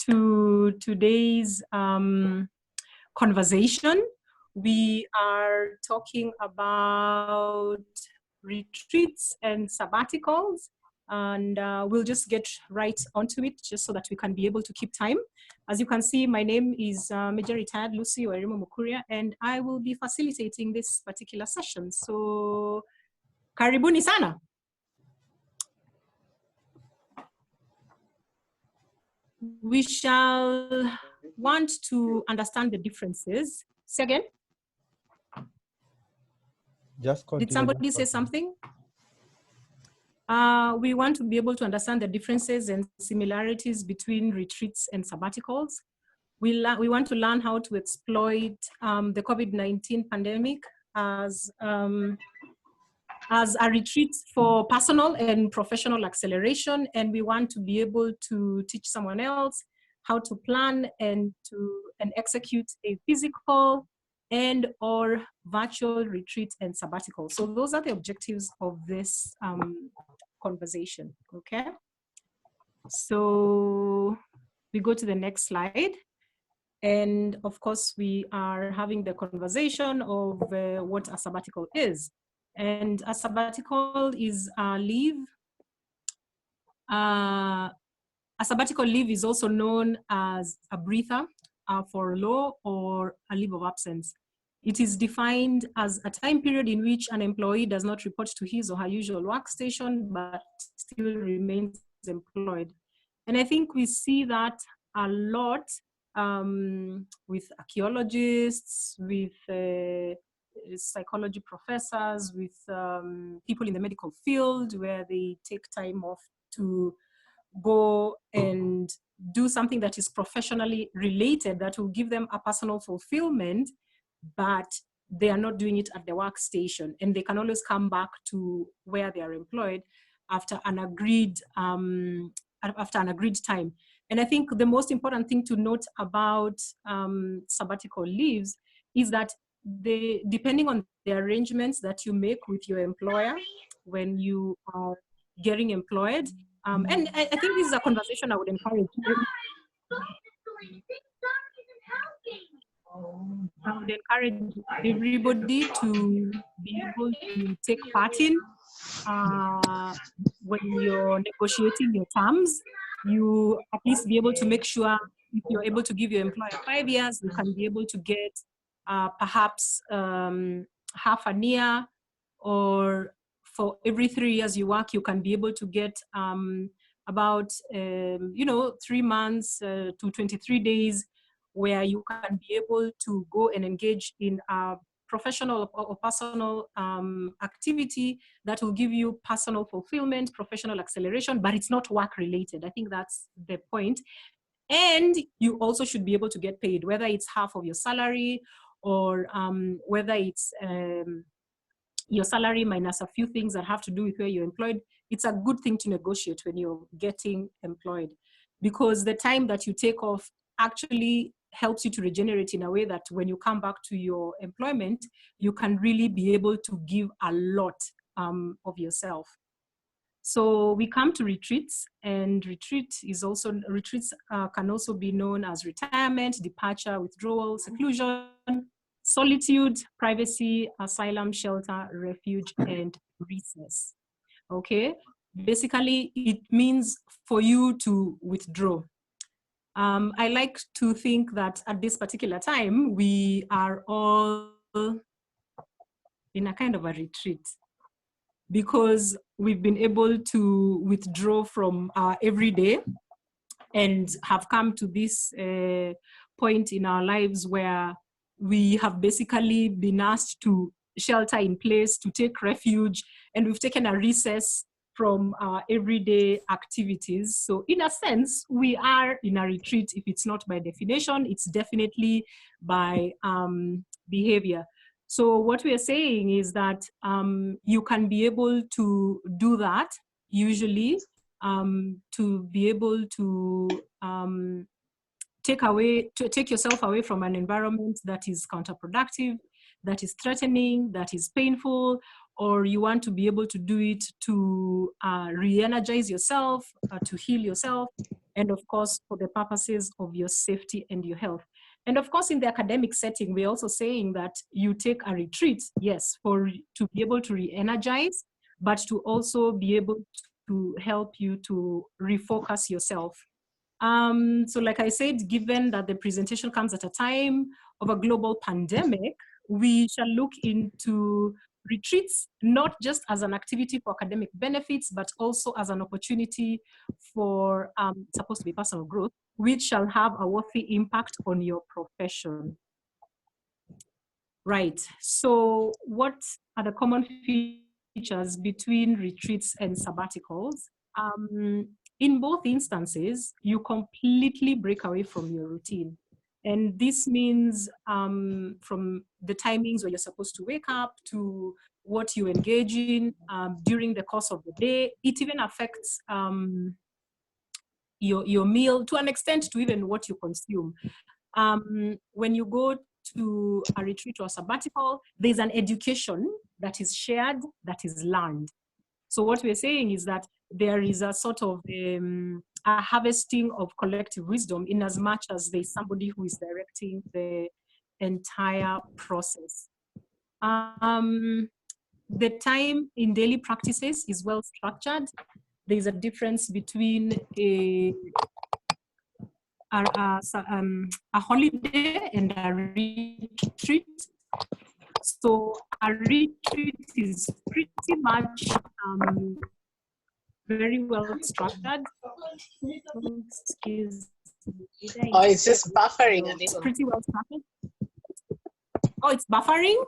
to today's conversation. We are talking about retreats and sabbaticals, and we'll just get right onto it just so that we can be able to keep time. As you can see, my name is Major Retired Lucy Mukuria, and I will be facilitating this particular session. So, karibuni sana. We shall want to understand the differences. Say again? Just continue. Did somebody say something? We want to be able to understand the differences and similarities between retreats and sabbaticals. We want to learn how to exploit the COVID-19 pandemic as a retreat for personal and professional acceleration, and we want to be able to teach someone else how to plan and execute a physical and or virtual retreat and sabbatical. So those are the objectives of this conversation, okay? So we go to the next slide. And of course, we are having the conversation of what a sabbatical is. And a sabbatical is a leave. A sabbatical leave is also known as a breather, furlough, or a leave of absence. It is defined as a time period in which an employee does not report to his or her usual workstation, but still remains employed. And I think we see that a lot with archaeologists, with psychology professors, with people in the medical field, where they take time off to go and do something that is professionally related that will give them a personal fulfillment, but they are not doing it at the workstation, and they can always come back to where they are employed after an agreed time. And I think the most important thing to note about sabbatical leaves is that depending on the arrangements that you make with your employer when you are getting employed, and I think this is a conversation I would encourage. I would encourage everybody to be able to take part in when you're negotiating your terms. You at least be able to make sure if you're able to give your employer 5 years, you can be able to get perhaps half a year, or for every 3 years you work, you can be able to get about 3 months to 23 days, where you can be able to go and engage in a professional or personal activity that will give you personal fulfillment, professional acceleration, but it's not work related. I think that's the point. And you also should be able to get paid, whether it's half of your salary or whether it's your salary minus a few things that have to do with where you're employed. It's a good thing to negotiate when you're getting employed, because the time that you take off actually helps you to regenerate in a way that when you come back to your employment, you can really be able to give a lot of yourself. So we come to retreats, and retreats can also be known as retirement, departure, withdrawal, seclusion, solitude, privacy, asylum, shelter, refuge, and recess. Okay, basically it means for you to withdraw. I like to think that at this particular time, we are all in a kind of a retreat, because we've been able to withdraw from our everyday and have come to this point in our lives where we have basically been asked to shelter in place, to take refuge, and we've taken a recess from our everyday activities. So in a sense, we are in a retreat. If it's not by definition, it's definitely by behavior. So what we are saying is that you can be able to do that usually to be able to take yourself away from an environment that is counterproductive, that is threatening, that is painful, or you want to be able to do it to re-energize yourself, to heal yourself, and of course, for the purposes of your safety and your health. And of course, in the academic setting, we're also saying that you take a retreat, yes, to be able to re-energize, but to also be able to help you to refocus yourself. So like I said, given that the presentation comes at a time of a global pandemic, we shall look into retreats, not just as an activity for academic benefits, but also as an opportunity for supposed to be personal growth, which shall have a worthy impact on your profession. Right, so what are the common features between retreats and sabbaticals? In both instances, you completely break away from your routine. And this means from the timings where you're supposed to wake up to what you engage in during the course of the day. It even affects your meal, to an extent, to even what you consume. When you go to a retreat or a sabbatical, there's an education that is shared, that is learned. So what we're saying is that there is a sort of a harvesting of collective wisdom, in as much as there's somebody who is directing the entire process. The time in daily practices is well structured. There's a difference between a holiday and a retreat. So a retreat is pretty much very well structured. Excuse me. Oh, it's just buffering a little. It's pretty well structured. Oh, it's buffering?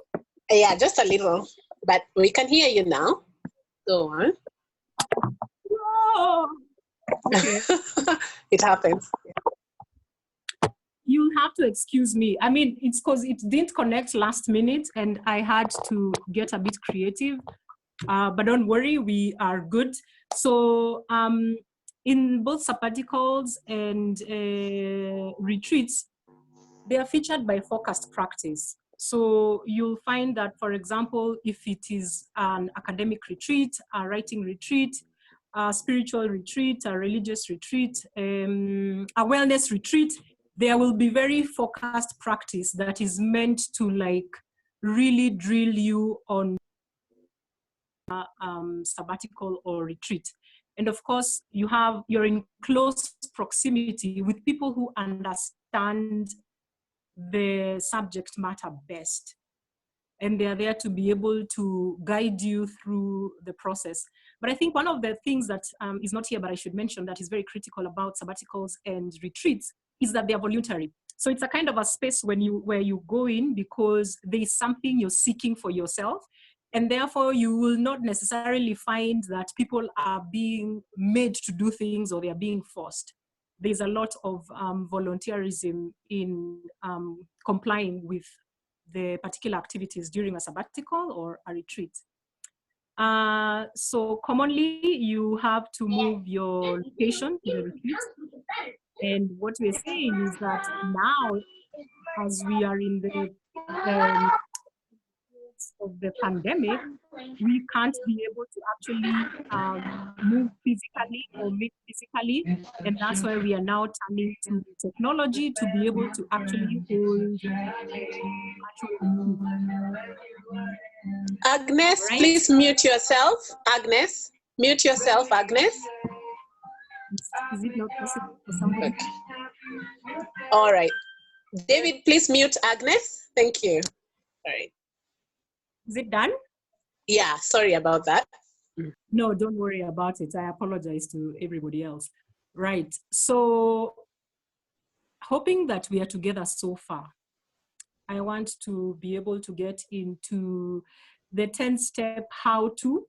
Yeah, just a little, but we can hear you now. Go on. Oh, okay. It happens. You'll have to excuse me. I mean, it's because it didn't connect last minute and I had to get a bit creative. But don't worry, we are good. So in both sabbaticals and retreats, they are featured by focused practice. So you'll find that, for example, if it is an academic retreat, a writing retreat, a spiritual retreat, a religious retreat, a wellness retreat, there will be very focused practice that is meant to like really drill you on sabbatical or retreat. And of course, you're in close proximity with people who understand the subject matter best. And they're there to be able to guide you through the process. But I think one of the things that is not here, but I should mention, that is very critical about sabbaticals and retreats is that they're voluntary. So it's a kind of a space where you go in because there is something you're seeking for yourself. And therefore, you will not necessarily find that people are being made to do things or they are being forced. There's a lot of volunteerism in complying with the particular activities during a sabbatical or a retreat. So commonly, you have to move your location to the retreat. And what we're saying is that now, as we are in the of the pandemic, we can't be able to actually move physically or meet physically. And that's why we are now turning to technology to be able to actually hold Agnes, right? Please mute yourself. Agnes, mute yourself, Agnes. Is it not possible for somebody? Okay. All right. David, please mute Agnes. Thank you. All right. Is it done? Yeah, sorry about that. No, don't worry about it. I apologize to everybody else. Right. So, hoping that we are together so far, I want to be able to get into the 10-step how-to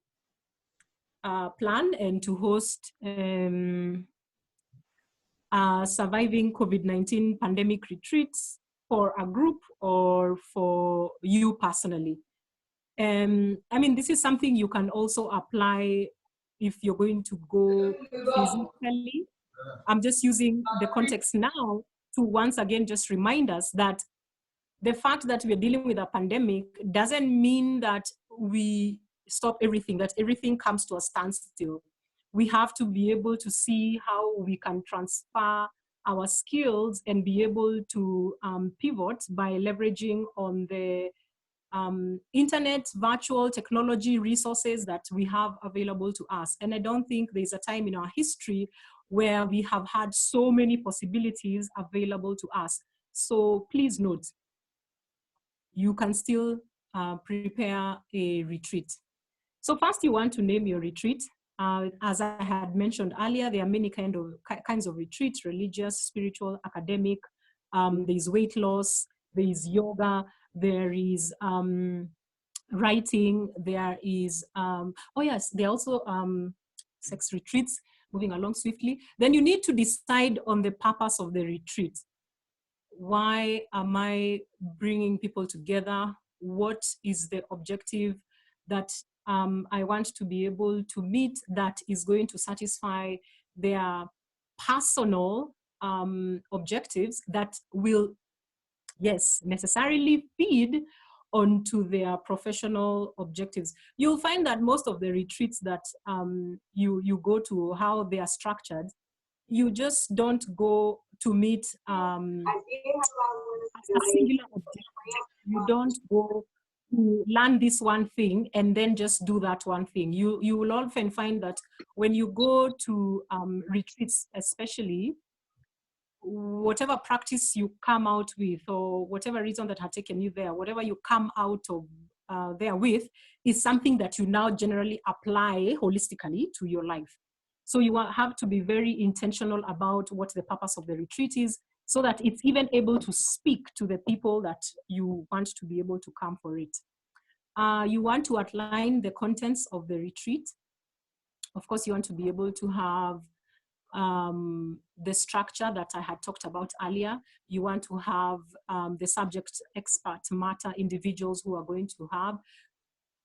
plan and to host surviving COVID-19 pandemic retreats for a group or for you personally. I mean, this is something you can also apply if you're going to go physically. I'm just using the context now to once again just remind us that the fact that we're dealing with a pandemic doesn't mean that we stop everything, that everything comes to a standstill. we have to be able to see how we can transfer our skills and be able to pivot by leveraging on the internet, virtual technology resources that we have available to us. And I don't think there's a time in our history where we have had so many possibilities available to us. So please note, you can still prepare a retreat. So first you want to name your retreat. As I had mentioned earlier, there are many kinds of retreats: religious, spiritual, academic. There's weight loss, there is yoga, there is writing, there is, oh yes, there are also sex retreats, moving along swiftly. Then you need to decide on the purpose of the retreat. Why am I bringing people together? What is the objective that I want to be able to meet that is going to satisfy their personal objectives that will, yes, necessarily feed onto their professional objectives. You'll find that most of the retreats that you go to, how they are structured, you just don't go to meet a singular objective. You don't go to learn this one thing and then just do that one thing. You will often find that when you go to retreats, especially, whatever practice you come out with, or whatever reason that had taken you there, whatever you come out of there with, is something that you now generally apply holistically to your life. So you have to be very intentional about what the purpose of the retreat is, so that it's even able to speak to the people that you want to be able to come for it. You want to outline the contents of the retreat. Of course, you want to be able to have the structure that I had talked about earlier. You want to have the subject expert matter individuals who are going to have.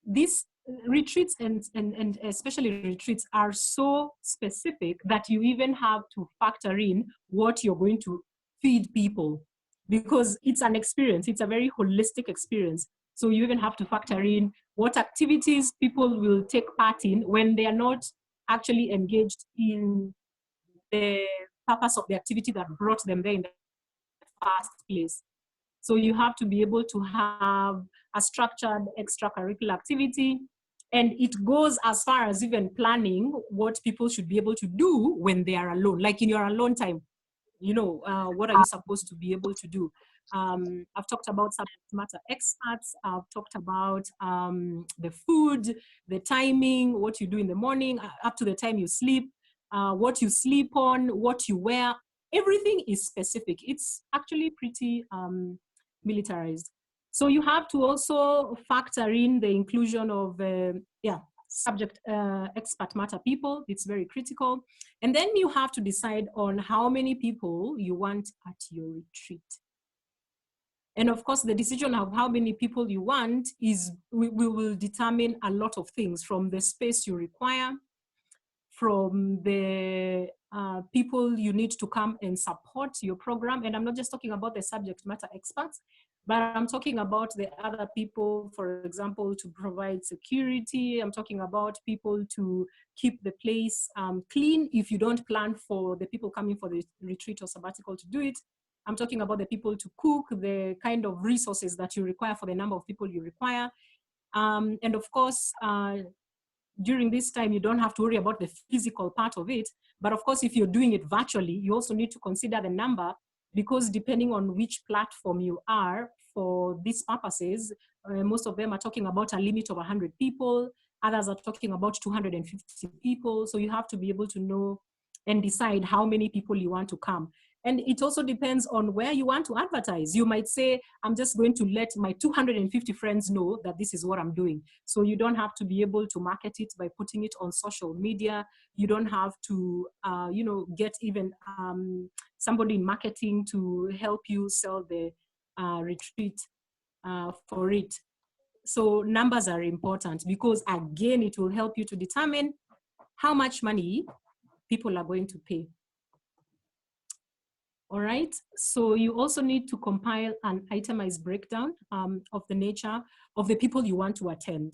These retreats and especially retreats are so specific that you even have to factor in what you're going to feed people, because it's an experience. It's a very holistic experience. So you even have to factor in what activities people will take part in when they are not actually engaged in the purpose of the activity that brought them there in the first place. So you have to be able to have a structured extracurricular activity, and it goes as far as even planning what people should be able to do when they are alone, like in your alone time. You know, what are you supposed to be able to do? I've talked about subject matter experts. I've talked about the food, the timing, what you do in the morning, up to the time you sleep, what you sleep on, what you wear. Everything is specific. It's actually pretty militarized. So you have to also factor in the inclusion of subject expert matter people. It's very critical. And then you have to decide on how many people you want at your retreat. And of course, the decision of how many people you want is, we will determine a lot of things, from the space you require, from the people you need to come and support your program. And I'm not just talking about the subject matter experts, but I'm talking about the other people, for example, to provide security. I'm talking about people to keep the place clean if you don't plan for the people coming for the retreat or sabbatical to do it. I'm talking about the people to cook, the kind of resources that you require for the number of people you require. And of course, during this time, you don't have to worry about the physical part of it. But of course, if you're doing it virtually, you also need to consider the number, because depending on which platform you are for these purposes, most of them are talking about a limit of 100 people. Others are talking about 250 people. So you have to be able to know and decide how many people you want to come. And it also depends on where you want to advertise. You might say, I'm just going to let my 250 friends know that this is what I'm doing. So you don't have to be able to market it by putting it on social media. You don't have to, get even somebody in marketing to help you sell the retreat for it. So numbers are important, because again, it will help you to determine how much money people are going to pay. All right, so you also need to compile an itemized breakdown of the nature of the people you want to attend,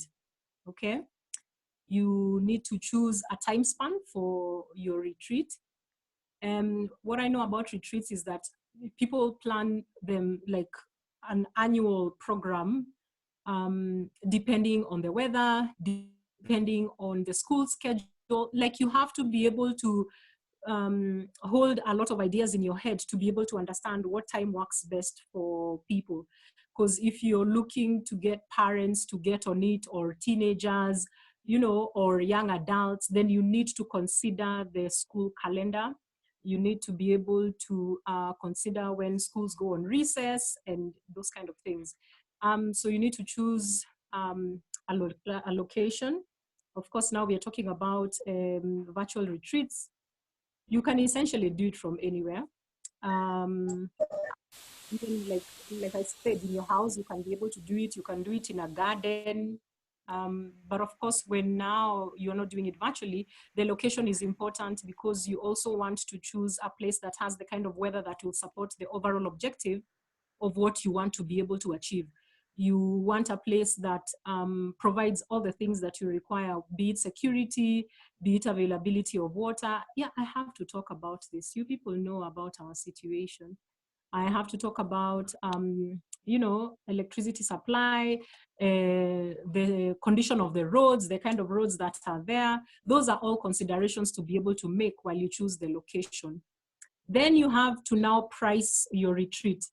okay? You need to choose a time span for your retreat. And what I know about retreats is that people plan them like an annual program, depending on the weather, depending on the school schedule. Like you have to be able to hold a lot of ideas in your head to be able to understand what time works best for people. Because if you're looking to get parents to get on it, or teenagers, you know, or young adults, then you need to consider the school calendar. You need to be able to consider when schools go on recess and those kind of things. So you need to choose a location. Of course, now we are talking about virtual retreats. You can essentially do it from anywhere. Even like I said, in your house, you can be able to do it. You can do it in a garden. But of course, when now you're not doing it virtually, the location is important, because you also want to choose a place that has the kind of weather that will support the overall objective of what you want to be able to achieve. You want a place that provides all the things that you require, be it security, be it availability of water. Yeah, I have to talk about this. You people know about our situation. I have to talk about, you know, electricity supply, the condition of the roads, the kind of roads that are there. Those are all considerations to be able to make while you choose the location. Then you have to now price your retreat.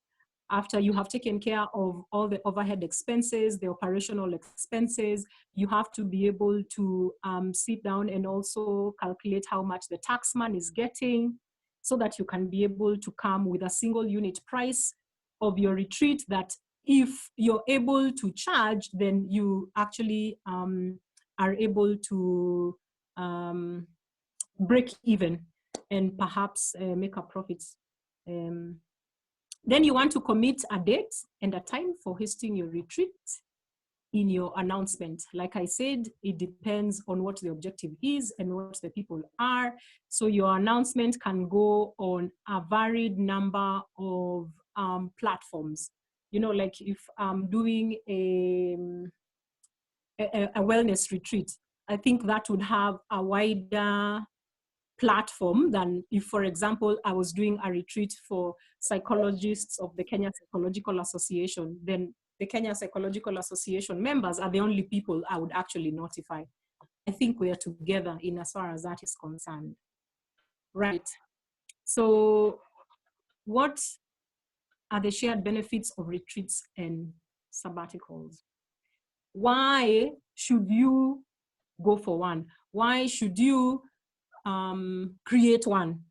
After you have taken care of all the overhead expenses, the operational expenses, you have to be able to sit down and also calculate how much the taxman is getting, so that you can be able to come with a single unit price of your retreat that if you're able to charge, then you actually are able to break even and perhaps make a profit. Then you want to commit a date and a time for hosting your retreat in your announcement. Like I said, it depends on what the objective is and what the people are. So your announcement can go on a varied number of platforms. You know, like if I'm doing a wellness retreat, I think that would have a wider platform than if, for example, I was doing a retreat for psychologists of the Kenya Psychological Association. Then the Kenya Psychological Association members are the only people I would actually notify. I think we are together in as far as that is concerned. Right. So what are the shared benefits of retreats and sabbaticals? Why should you go for one? Why should you create one?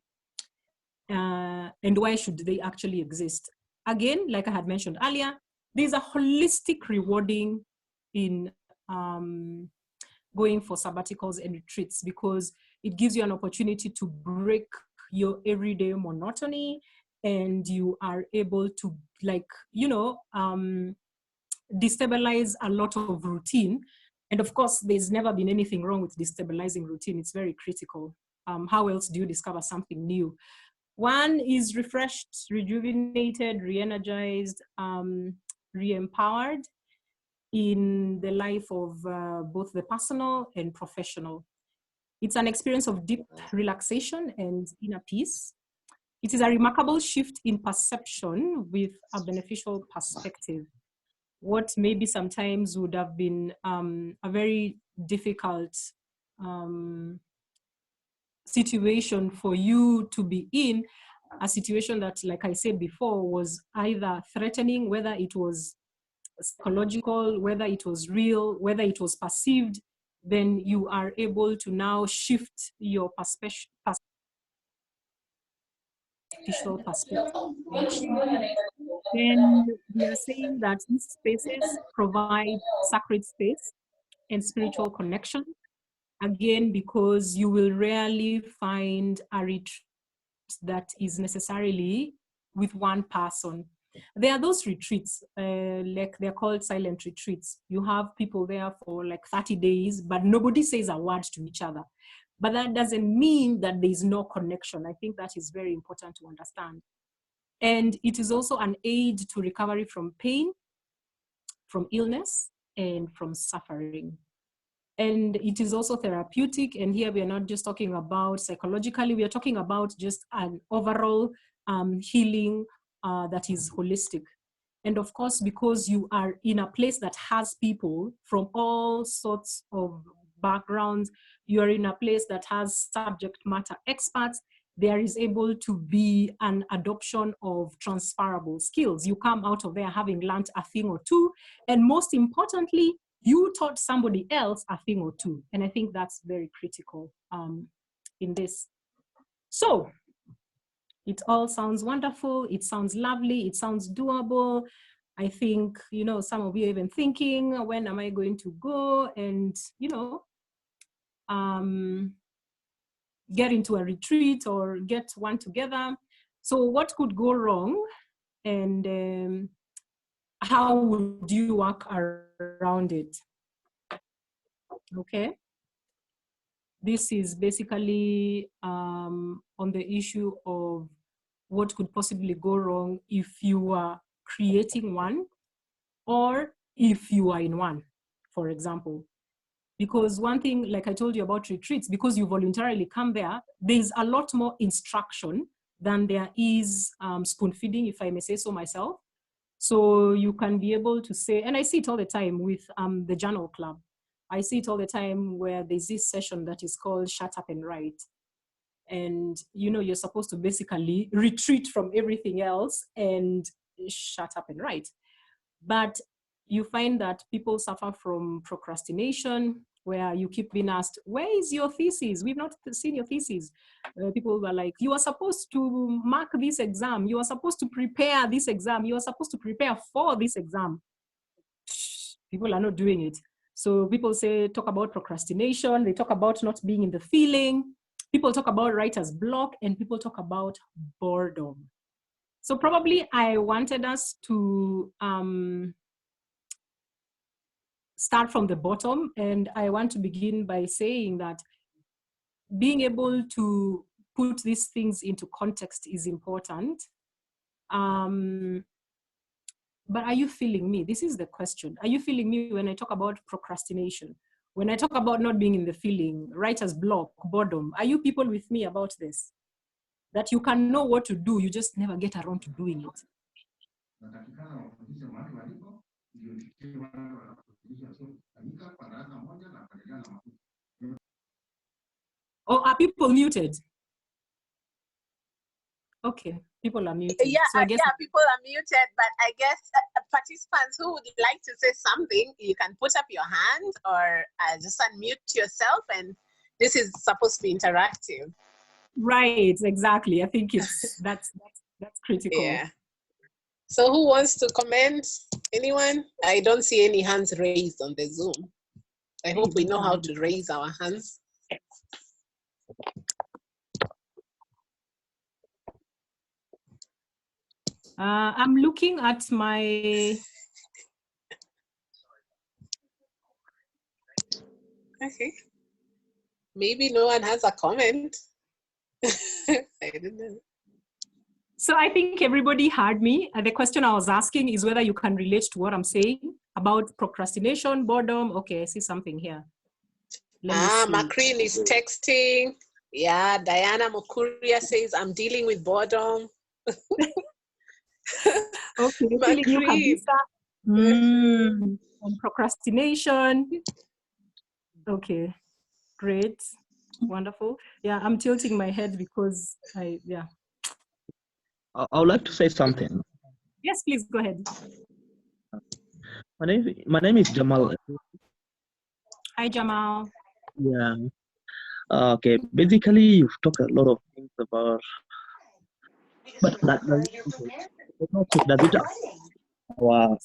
And why should they actually exist? Again, like I had mentioned earlier, there's a holistic rewarding in going for sabbaticals and retreats, because it gives you an opportunity to break your everyday monotony, and you are able to, like, you know, destabilize a lot of routine. And of course, there's never been anything wrong with destabilizing routine. It's very critical. How else do you discover something new? One is refreshed, rejuvenated, re-energized, re-empowered in the life of both the personal and professional. It's an experience of deep relaxation and inner peace. It is a remarkable shift in perception with a beneficial perspective. What maybe sometimes would have been a very difficult situation for you to be in, a situation that, like I said before, was either threatening, whether it was psychological, whether it was real, whether it was perceived, then you are able to now shift your perspective. Then we are saying that these spaces provide sacred space and spiritual connection. Again, because you will rarely find a retreat that is necessarily with one person. There are those retreats, like they're called silent retreats. You have people there for like 30 days, but nobody says a word to each other. But that doesn't mean that there is no connection. I think that is very important to understand. And it is also an aid to recovery from pain, from illness, and from suffering. And it is also therapeutic. And here we are not just talking about psychologically, we are talking about just an overall healing that is holistic. And of course, because you are in a place that has people from all sorts of backgrounds, you are in a place that has subject matter experts, there is able to be an adoption of transferable skills. You come out of there having learned a thing or two, and most importantly, you taught somebody else a thing or two. And I think that's very critical in this. So it all sounds wonderful. It sounds lovely. It sounds doable. I think, you know, some of you are even thinking, when am I going to go and, you know, get into a retreat or get one together? So what could go wrong, and how would you work around it? Okay. This is basically on the issue of what could possibly go wrong if you are creating one or if you are in one, for example. Because one thing, like I told you about retreats, because you voluntarily come there, there's a lot more instruction than there is spoon feeding, if I may say so myself. So you can be able to say, and I see it all the time with the journal club. I see it all the time where there's this session that is called Shut Up and Write. And, you know, you're supposed to basically retreat from everything else and shut up and write. But you find that people suffer from procrastination, where you keep being asked, where is your thesis? We've not seen your thesis. People were like, you are supposed to mark this exam. You are supposed to prepare this exam. You are supposed to prepare for this exam. People are not doing it. So people say, talk about procrastination. They talk about not being in the feeling. People talk about writer's block, and people talk about boredom. So probably I wanted us to start from the bottom, and I want to begin by saying that being able to put these things into context is important. But are you feeling me? This is the question. Are you feeling me when I talk about procrastination? When I talk about not being in the feeling, writer's block, boredom, are you people with me about this? That you can know what to do, you just never get around to doing it. Or are people muted? Okay, people are muted. Yeah, so I guess people are muted, but I guess participants who would like to say something, you can put up your hand or just unmute yourself, and this is supposed to be interactive. Right, exactly. I think it's that's critical. Yeah. So who wants to comment? Anyone? I don't see any hands raised on the Zoom. I hope we know how to raise our hands. I'm looking at my... Okay. Maybe no one has a comment. I don't know. So I think everybody heard me. The question I was asking is whether you can relate to what I'm saying about procrastination, boredom. Okay, I see something here. Macreen is texting. Yeah, Diana Mukuria says, I'm dealing with boredom. Okay, Macreen. And procrastination. Okay, great, wonderful. Yeah, I'm tilting my head because I would like to say something. Yes, please go ahead. My name is Jamal. Hi, Jamal. Yeah. Okay. Basically, you've talked a lot of things about, but does it our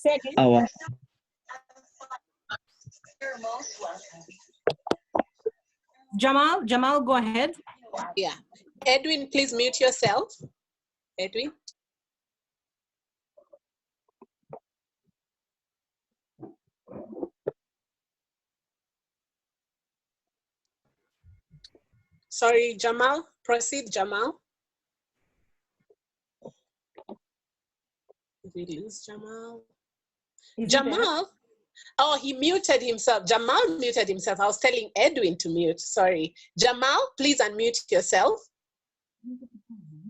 Jamal, go ahead. Yeah. Edwin, please mute yourself. Edwin. Sorry, Jamal. Proceed, Jamal. Did we lose Jamal? Jamal, Oh, he muted himself. Jamal muted himself. I was telling Edwin to mute. Sorry. Jamal, please unmute yourself.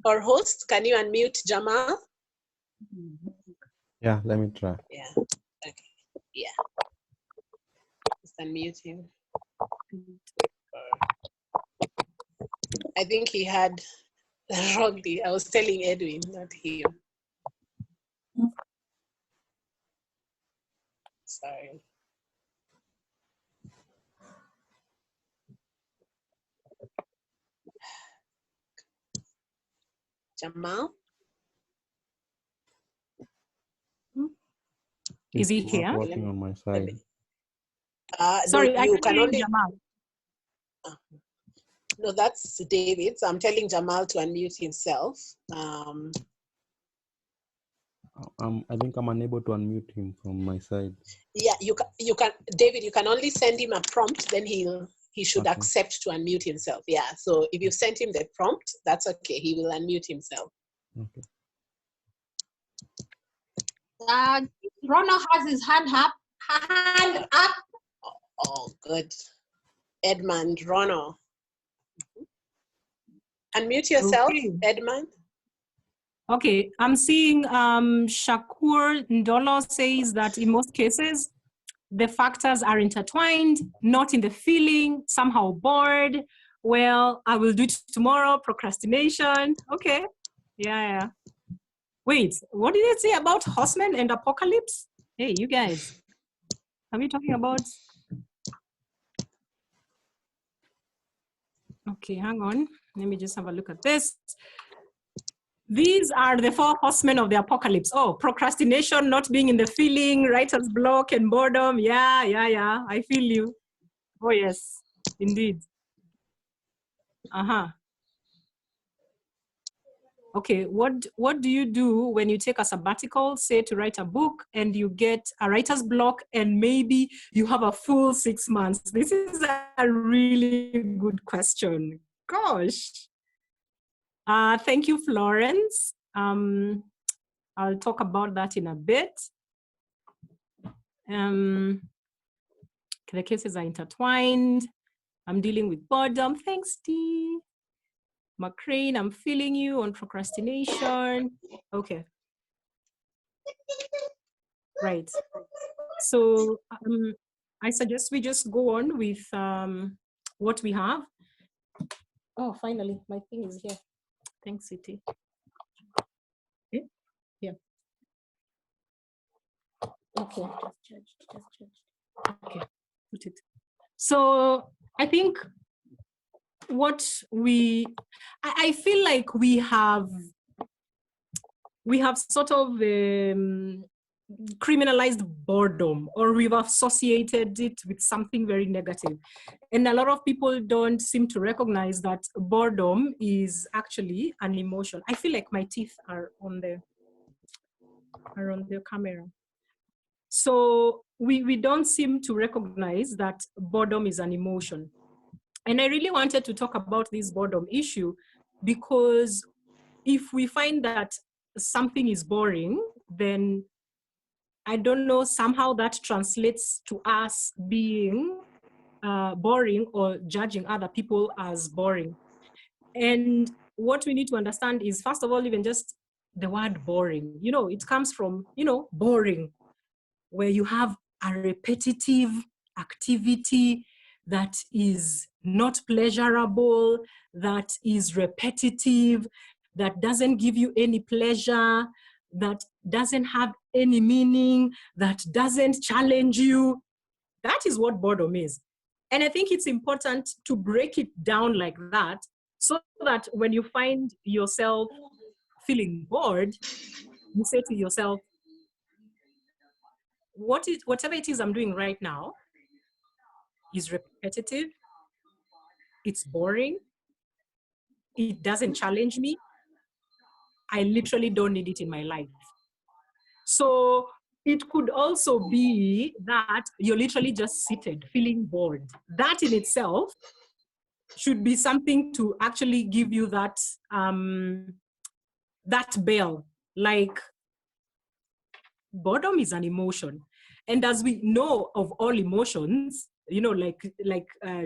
Or host, can you unmute Jamal? Yeah, let me try. Yeah. Okay. Yeah. Just unmute him. I think he had wrongly. I was telling Edwin, not him. Sorry. Jamal? Is he It's not here? working on my side. Sorry, I you can can hear only. Jamal. No, that's David. So I'm telling Jamal to unmute himself. I think I'm unable to unmute him from my side. Yeah, you can, David. You can only send him a prompt, then he should Okay. accept to unmute himself. Yeah. So if you sent him the prompt, that's okay. He will unmute himself. Okay. Ronald has his hand up. Oh, good. Edmund, Rono. Unmute yourself, Okay. Edmund. Okay, I'm seeing Shakur Ndolo says that in most cases, the factors are intertwined, not in the feeling, somehow bored. Well, I will do it tomorrow, procrastination. Okay, yeah. Wait, what did it say about horsemen and apocalypse? Hey, you guys, are we talking about? Okay, hang on. Let me just have a look at this. These are the 4 horsemen of the apocalypse. Oh, procrastination, not being in the feeling, writer's block, and boredom. Yeah. I feel you. Oh, yes, indeed. Okay, what do you do when you take a sabbatical, say to write a book, and you get a writer's block, and maybe you have a full 6 months? This is a really good question. Gosh. Thank you, Florence. I'll talk about that in a bit. The cases are intertwined. I'm dealing with boredom. Thanks, Dee. McCrane, I'm feeling you on procrastination. Okay. Right. So I suggest we just go on with what we have. Oh, finally, my thing is here. Thanks, City. Okay. Yeah. Okay. Okay. Put it. So I think what I feel like we have sort of criminalized boredom, or we've associated it with something very negative. And a lot of people don't seem to recognize that boredom is actually an emotion. I feel like my teeth are on the camera. So we don't seem to recognize that boredom is an emotion. And I really wanted to talk about this boredom issue because if we find that something is boring, then I don't know, somehow that translates to us being boring or judging other people as boring. And what we need to understand is, first of all, even just the word boring, it comes from, boring, where you have a repetitive activity that is not pleasurable, that is repetitive, that doesn't give you any pleasure, that doesn't have any meaning, that doesn't challenge you. That is what boredom is. And I think it's important to break it down like that, so that when you find yourself feeling bored, you say to yourself, whatever it is I'm doing right now is repetitive, it's boring, it doesn't challenge me, I literally don't need it in my life. So it could also be that you're literally just seated, feeling bored. That in itself should be something to actually give you that, that bell, like boredom is an emotion. And as we know of all emotions, you know, like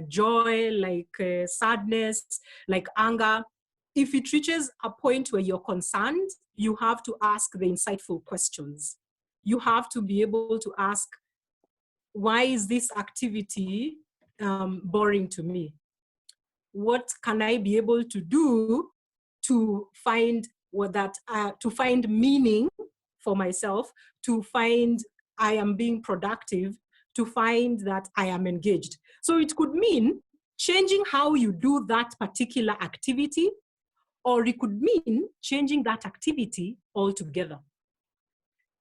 joy, like sadness, like anger, if it reaches a point where you're concerned, you have to ask the insightful questions. You have to be able to ask, why is this activity boring to me? What can I be able to do to find to find meaning for myself, to find I am being productive, to find that I am engaged? So it could mean changing how you do that particular activity, or it could mean changing that activity altogether.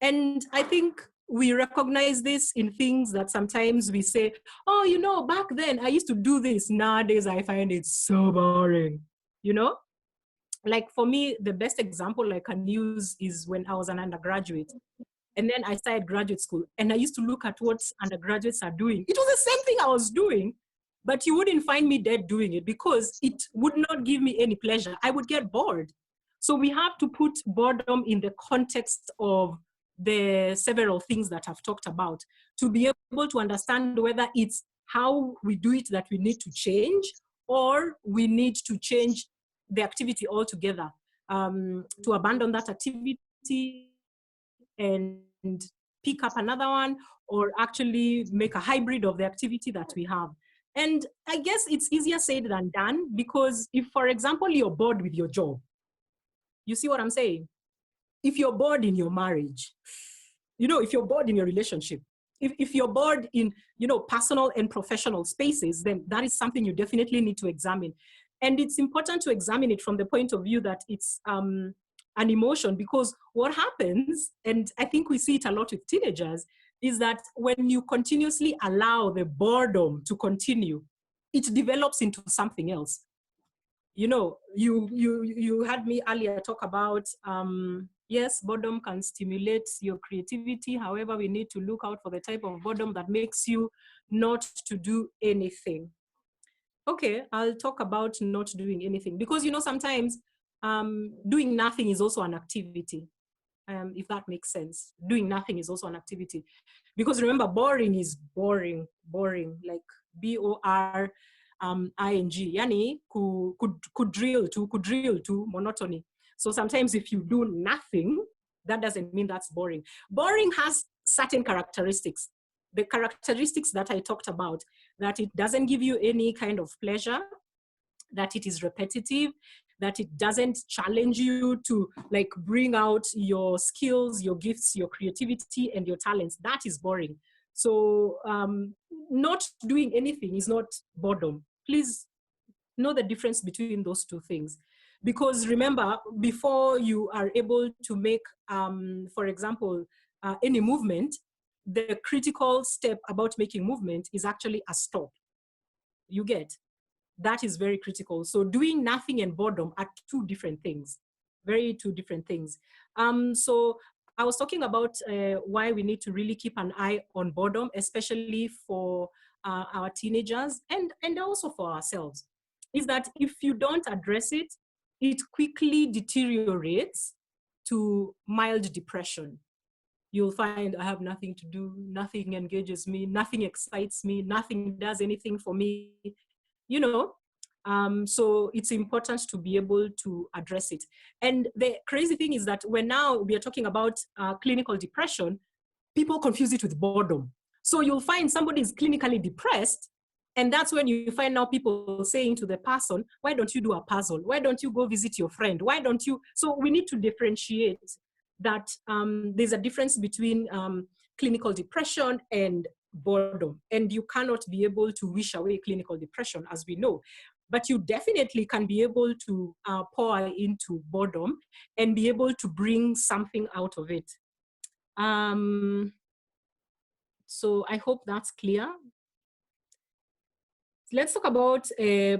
And I think we recognize this in things that sometimes we say, oh, you know, back then I used to do this. Nowadays I find it so boring, you know? Like for me, the best example I can use is when I was an undergraduate. And then I started graduate school, and I used to look at what undergraduates are doing. It was the same thing I was doing, but you wouldn't find me dead doing it because it would not give me any pleasure. I would get bored. So we have to put boredom in the context of the several things that I've talked about to be able to understand whether it's how we do it that we need to change, or we need to change the activity altogether, to abandon that activity and pick up another one, or actually make a hybrid of the activity that we have. And I guess it's easier said than done, because if, for example, you're bored with your job, you see what I'm saying? If you're bored in your marriage, you know, if you're bored in your relationship, if you're bored in, you know, personal and professional spaces, then that is something you definitely need to examine. And it's important to examine it from the point of view that it's an emotion, because what happens, and I think we see it a lot with teenagers, is that when you continuously allow the boredom to continue, it develops into something else. You know, you had me earlier talk about, yes, boredom can stimulate your creativity. However, we need to look out for the type of boredom that makes you not to do anything. Okay, I'll talk about not doing anything, because, you know, sometimes doing nothing is also an activity. If that makes sense. Doing nothing is also an activity. Because remember, boring is boring, like BORING. Yani, could drill to monotony. So sometimes if you do nothing, that doesn't mean that's boring. Boring has certain characteristics. The characteristics that I talked about, that it doesn't give you any kind of pleasure, that it is repetitive, that it doesn't challenge you to like bring out your skills, your gifts, your creativity, and your talents. That is boring. So not doing anything is not boredom. Please know the difference between those two things. Because remember, before you are able to make, for example, any movement, the critical step about making movement is actually a stop. You get? That is very critical. So doing nothing and boredom are two different things, two different things. So I was talking about why we need to really keep an eye on boredom, especially for our teenagers and also for ourselves, is that if you don't address it, it quickly deteriorates to mild depression. You'll find I have nothing to do, nothing engages me, nothing excites me, nothing does anything for me, you know. So it's important to be able to address it. And the crazy thing is that when now we are talking about clinical depression, people confuse it with boredom. So you'll find somebody is clinically depressed, and that's when you find now people saying to the person, why don't you do a puzzle? Why don't you go visit your friend? Why don't you? So we need to differentiate that there's a difference between clinical depression and boredom. And you cannot be able to wish away clinical depression, as we know. But you definitely can be able to pour into boredom and be able to bring something out of it. So I hope that's clear. Let's talk about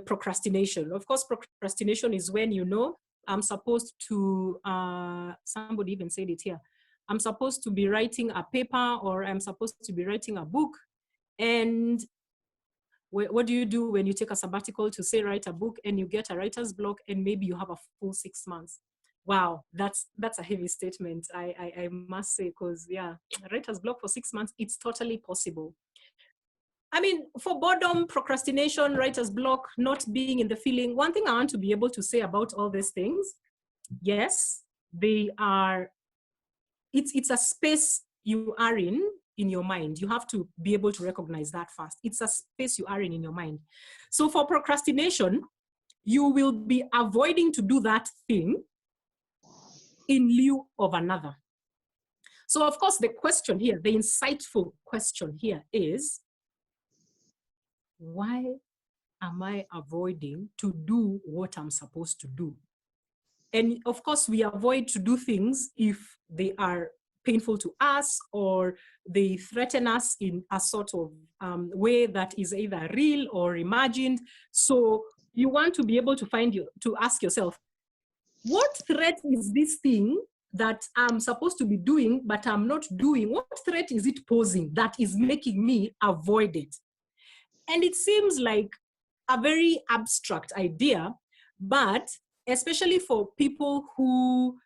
procrastination. Of course, procrastination is when, you know, I'm supposed to, somebody even said it here, I'm supposed to be writing a paper, or I'm supposed to be writing a book. And what do you do when you take a sabbatical to say write a book, and you get a writer's block, and maybe you have a full 6 months? Wow, that's a heavy statement, I must say, because yeah, writer's block for 6 months, it's totally possible. I mean, for boredom, procrastination, writer's block, not being in the feeling, one thing I want to be able to say about all these things, yes, they are, it's a space you are in your mind. You have to be able to recognize that first. It's a space you are in your mind. So for procrastination, you will be avoiding to do that thing in lieu of another. So of course, the question here, the insightful question here is, why am I avoiding to do what I'm supposed to do? And of course, we avoid to do things if they are painful to us or they threaten us in a sort of way that is either real or imagined. So you want to be able to to ask yourself, what threat is this thing that I'm supposed to be doing, but I'm not doing? What threat is it posing that is making me avoid it? And it seems like a very abstract idea, but especially for people who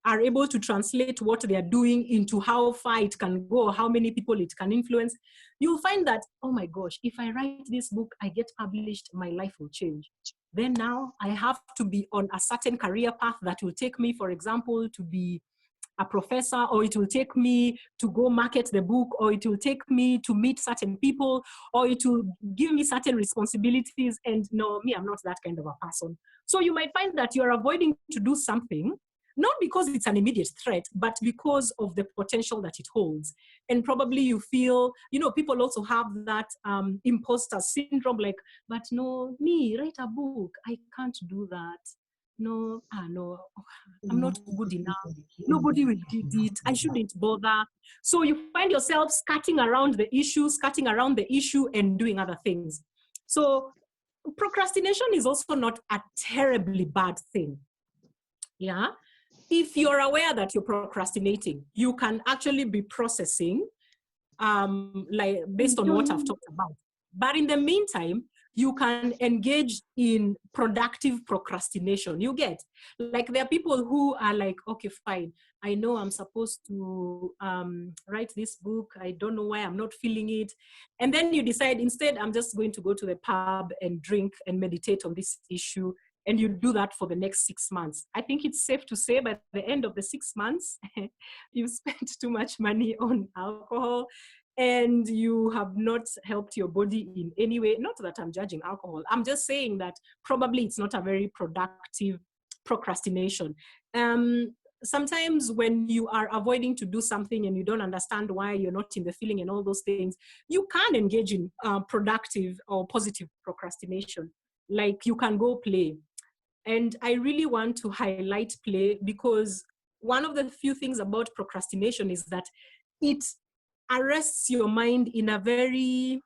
are able to translate what they are doing into how far it can go, how many people it can influence, you'll find that, oh my gosh, if I write this book, I get published, my life will change. Then now I have to be on a certain career path that will take me, for example, to be a professor, or it will take me to go market the book, or it will take me to meet certain people, or it will give me certain responsibilities. And no, me, I'm not that kind of a person. So you might find that you're avoiding to do something, not because it's an immediate threat, but because of the potential that it holds. And probably you feel, people also have that imposter syndrome, like, but no, me, write a book, I can't do that. No, I'm not good enough. Nobody will read it. I shouldn't bother. So you find yourself skirting around the issue and doing other things. So procrastination is also not a terribly bad thing. Yeah. If you're aware that you're procrastinating, you can actually be processing like based on what I've talked about. But in the meantime, you can engage in productive procrastination. You get, like, there are people who are like, okay, fine, I know I'm supposed to write this book. I don't know why I'm not feeling it. And then you decide, instead, I'm just going to go to the pub and drink and meditate on this issue. And you do that for the next 6 months. I think it's safe to say by the end of the 6 months, you've spent too much money on alcohol, and you have not helped your body in any way. Not that I'm judging alcohol. I'm just saying that probably it's not a very productive procrastination. Sometimes when you are avoiding to do something and you don't understand why you're not in the feeling and all those things, you can engage in productive or positive procrastination. Like, you can go play. And I really want to highlight play, because one of the few things about procrastination is that it arrests your mind in a very,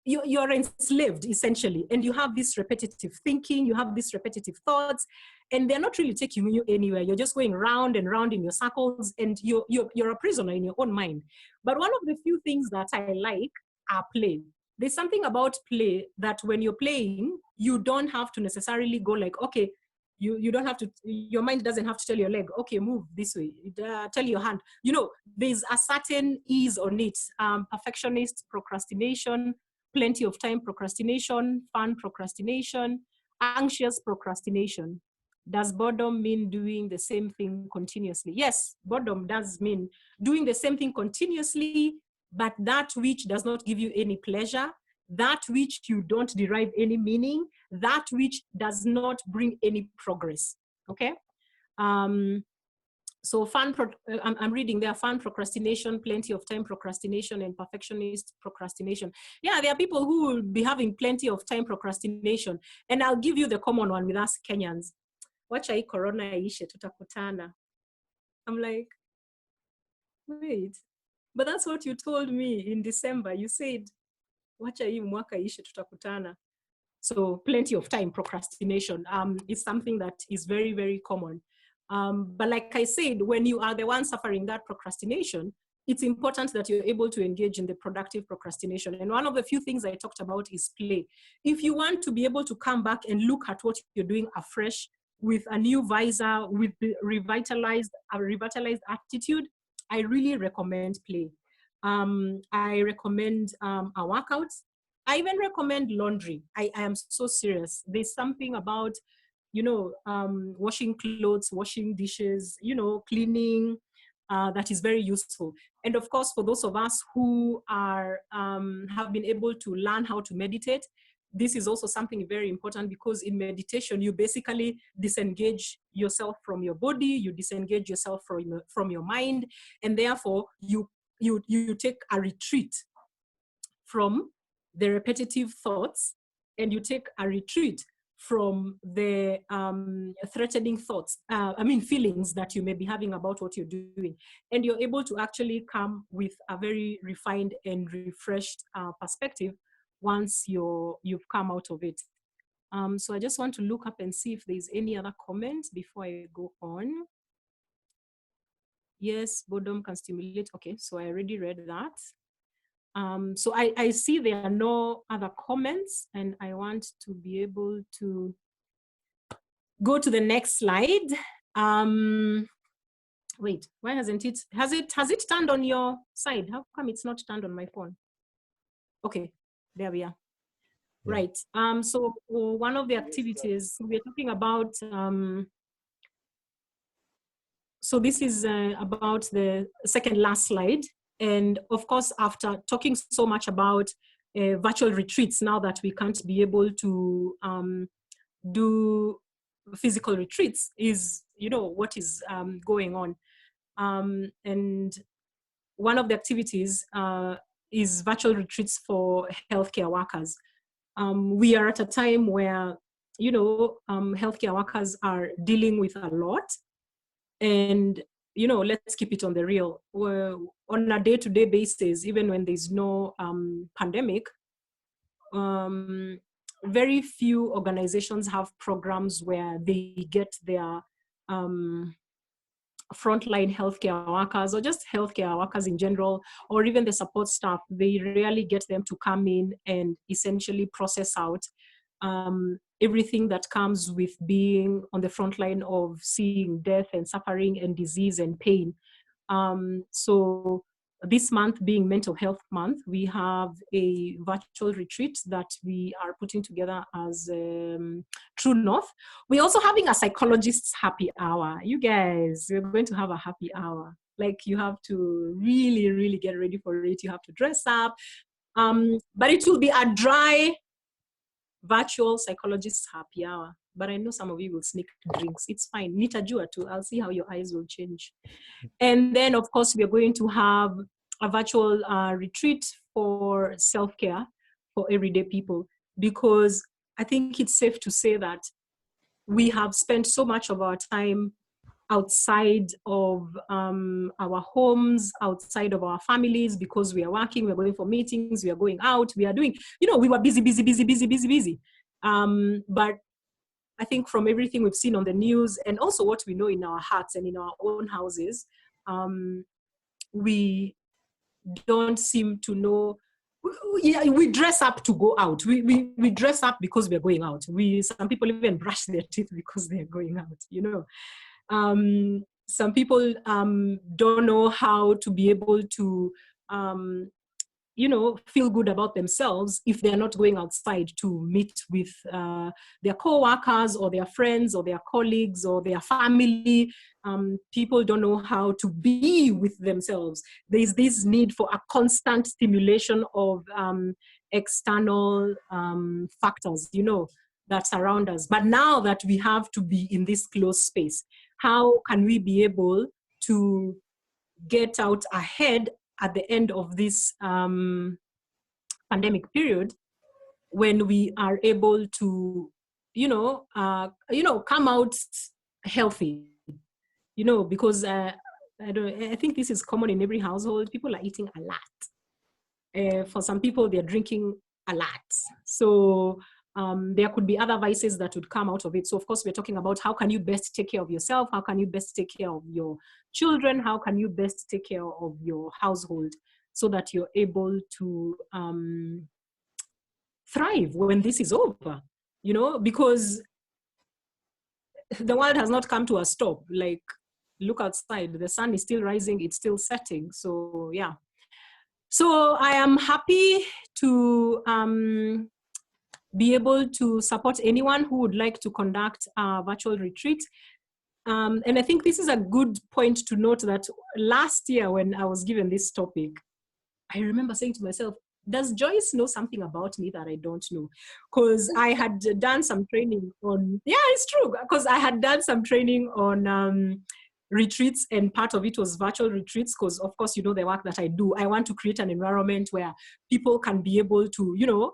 you're enslaved essentially, and you have this repetitive thinking, you have these repetitive thoughts, and they're not really taking you anywhere. You're just going round and round in your circles, and you're a prisoner in your own mind. But one of the few things that I like are play. There's something about play that when you're playing, you don't have to necessarily go like, okay, you don't have to, your mind doesn't have to tell your leg, okay, move this way, tell your hand. There's a certain ease on it. Perfectionist procrastination, plenty of time procrastination, fun procrastination, anxious procrastination. Does boredom mean doing the same thing continuously? Yes, boredom does mean doing the same thing continuously, but that which does not give you any pleasure, that which you don't derive any meaning, that which does not bring any progress. Okay? So I'm reading there, fun procrastination, plenty of time procrastination, and perfectionist procrastination. Yeah, there are people who will be having plenty of time procrastination. And I'll give you the common one with us Kenyans. Wacha hii corona ishe, tutakutana. I'm like, wait, but that's what you told me in December. You said, wacha hii mwaka ishe, tutakutana. So plenty of time procrastination is something that is very, very common. But like I said, when you are the one suffering that procrastination, it's important that you're able to engage in the productive procrastination. And one of the few things I talked about is play. If you want to be able to come back and look at what you're doing afresh with a new visor, with the revitalized attitude, I really recommend play. I recommend a workout. I even recommend laundry. I am so serious. There's something about, washing clothes, washing dishes, cleaning, that is very useful. And of course, for those of us who are have been able to learn how to meditate, this is also something very important, because in meditation, you basically disengage yourself from your body, you disengage yourself from your mind, and therefore you take a retreat from the repetitive thoughts, and you take a retreat from the threatening thoughts, feelings that you may be having about what you're doing. And you're able to actually come with a very refined and refreshed perspective once you've come out of it. So I just want to look up and see if there's any other comments before I go on. Yes, boredom can stimulate. Okay, so I already read that. So I see there are no other comments, and I want to be able to go to the next slide. Wait, why hasn't it, has it turned on your side? How come it's not turned on my phone? Okay, there we are. Yeah. Right, so one of the activities we're talking about, so this is about the second last slide. And of course, after talking so much about virtual retreats, now that we can't be able to do physical retreats, is, what is going on. And one of the activities is virtual retreats for healthcare workers. We are at a time where, healthcare workers are dealing with a lot. And, let's keep it on the real. We're on a day-to-day basis, even when there's no pandemic, very few organizations have programs where they get their frontline healthcare workers, or just healthcare workers in general, or even the support staff. They rarely get them to come in and essentially process out everything that comes with being on the front line of seeing death and suffering and disease and pain. So this month being Mental Health Month, we have a virtual retreat that we are putting together as True North. We're also having a psychologist's happy hour. You guys, we're going to have a happy hour. Like, you have to really, really get ready for it. You have to dress up. But it will be a dry virtual psychologist's happy hour. But I know some of you will sneak drinks. It's fine. Nitajua too. I'll see how your eyes will change. And then, of course, we are going to have a virtual retreat for self-care for everyday people, because I think it's safe to say that we have spent so much of our time outside of our homes, outside of our families, because we are working, we're going for meetings, we are going out, we are doing, we were busy. But I think from everything we've seen on the news, and also what we know in our hearts and in our own houses, we don't seem to know. We dress up to go out. We dress up because we're going out. Some people even brush their teeth because they're going out, Some people don't know how to be able to feel good about themselves if they're not going outside to meet with their co-workers or their friends or their colleagues or their family. People don't know how to be with themselves. There's this need for a constant stimulation of external factors, that surround us. But now that we have to be in this closed space, how can we be able to get out ahead at the end of this pandemic period, when we are able to, come out healthy, because I think this is common in every household. People are eating a lot. For some people, they're drinking a lot. So there could be other vices that would come out of it. So of course, we're talking about how can you best take care of yourself? How can you best take care of your children? How can you best take care of your household so that you're able to thrive when this is over? You know, because the world has not come to a stop. Like, look outside, the sun is still rising, it's still setting. So yeah. So I am happy to be able to support anyone who would like to conduct a virtual retreat. And I think this is a good point to note that last year when I was given this topic, I remember saying to myself, does Joyce know something about me that I don't know? Because I had done some training on, yeah, it's true, because I had done some training on retreats, and part of it was virtual retreats, because of course, you know, the work that I do, I want to create an environment where people can be able to, you know,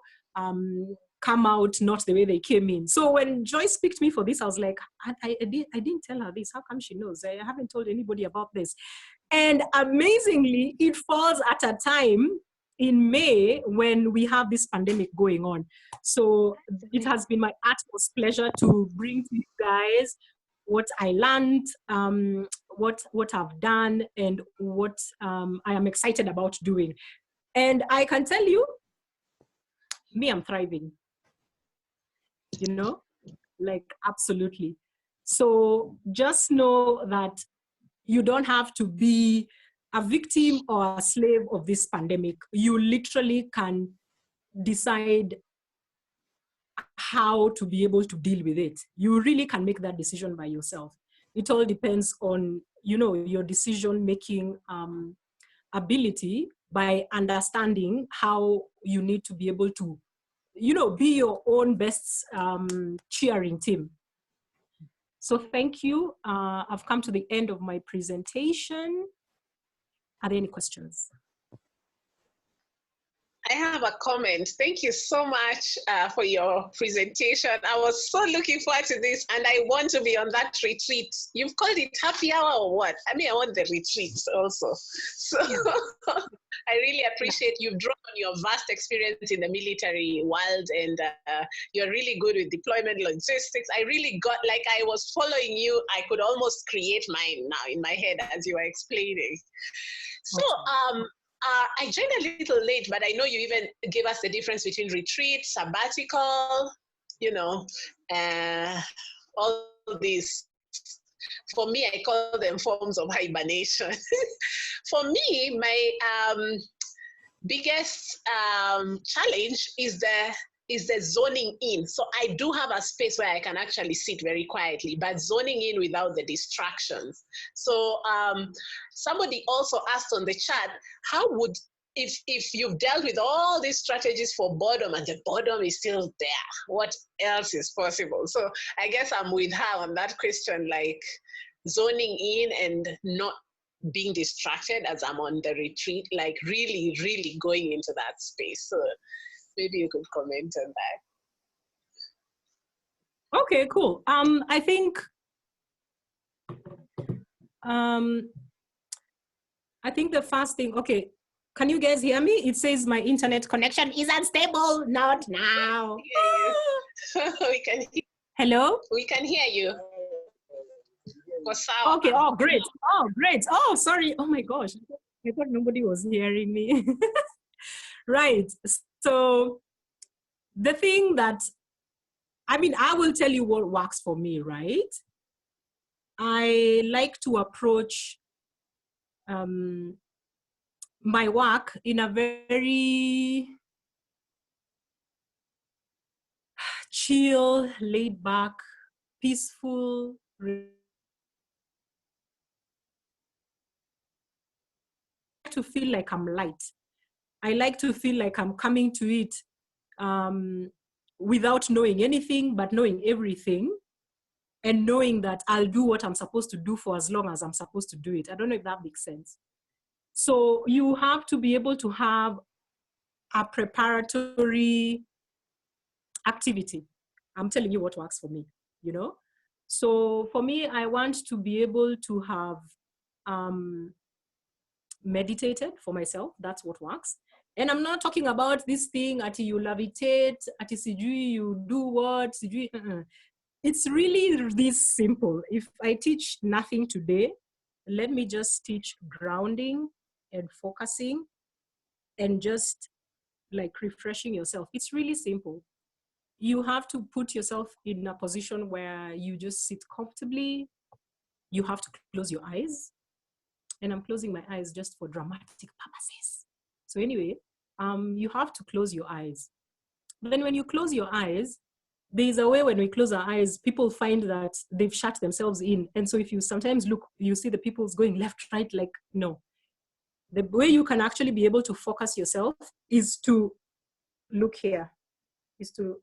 come out not the way they came in. So when Joyce picked me for this, I was like, I didn't tell her this. How come she knows? I haven't told anybody about this. And amazingly, it falls at a time in May when we have this pandemic going on. So it has been my utmost pleasure to bring to you guys what I learned, what I've done, and what I am excited about doing. And I can tell you, me, I'm thriving. You know, like, absolutely. So just know that you don't have to be a victim or a slave of this pandemic. You literally can decide how to be able to deal with it. You really can make that decision by yourself. It all depends on, you know, your decision-making ability by understanding how you need to be able to, you know, be your own best cheering team. So thank you. I've come to the end of my presentation. Are there any questions? I have a comment. Thank you so much for your presentation. I was so looking forward to this, and I want to be on that retreat. You've called it happy hour or what? I mean, I want the retreats also. So I really appreciate you've drawn on your vast experience in the military world, and you're really good with deployment logistics. I really got, like, I was following you. I could almost create mine now in my head as you were explaining. So, I joined a little late, but I know you even gave us the difference between retreat, sabbatical, you know, all these. For me, I call them forms of hibernation. For me, my biggest challenge is the zoning in. So I do have a space where I can actually sit very quietly, but zoning in without the distractions. So somebody also asked on the chat, how would, if you've dealt with all these strategies for boredom and the boredom is still there, what else is possible? So I guess I'm with her on that question, like zoning in and not being distracted as I'm on the retreat, like really, really going into that space. So maybe you could comment on that. Okay, cool. I think the first thing, okay, can you guys hear me? It says my internet connection is unstable. Not now. We can hear. Hello? We can hear you. Okay, oh, great. Oh, great. Oh, sorry. Oh my gosh. I thought nobody was hearing me. Right. So the thing that, I mean, I will tell you what works for me, right? I like to approach my work in a very chill, laid back, peaceful, to feel like I'm light. I like to feel like I'm coming to it without knowing anything, but knowing everything, and knowing that I'll do what I'm supposed to do for as long as I'm supposed to do it. I don't know if that makes sense. So you have to be able to have a preparatory activity. I'm telling you what works for me, you know? So for me, I want to be able to have meditated for myself. That's what works. And I'm not talking about this thing at you levitate, at you do what, it's really this simple. If I teach nothing today, let me just teach grounding and focusing and just like refreshing yourself. It's really simple. You have to put yourself in a position where you just sit comfortably. You have to close your eyes. And I'm closing my eyes just for dramatic purposes. So anyway, you have to close your eyes. But then when you close your eyes, there's a way when we close our eyes, people find that they've shut themselves in. And so if you sometimes look, you see the people's going left, right, like, no. The way you can actually be able to focus yourself is to look here, is to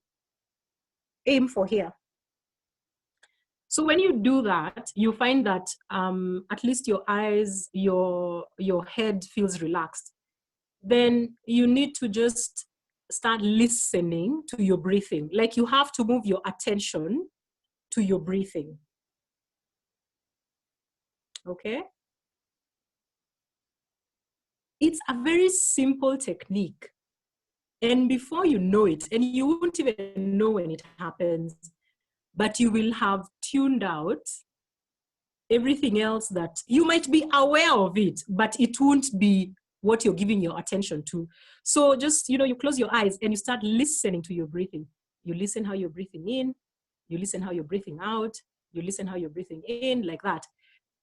aim for here. So when you do that, you find that at least your eyes, your head feels relaxed. Then you need to just start listening to your breathing. Like you have to move your attention to your breathing. Okay? It's a very simple technique. And before you know it, and you won't even know when it happens, but you will have tuned out everything else that you might be aware of it, but it won't be what you're giving your attention to. So just, you close your eyes and you start listening to your breathing. You listen how you're breathing in, you listen how you're breathing out, you listen how you're breathing in, like that.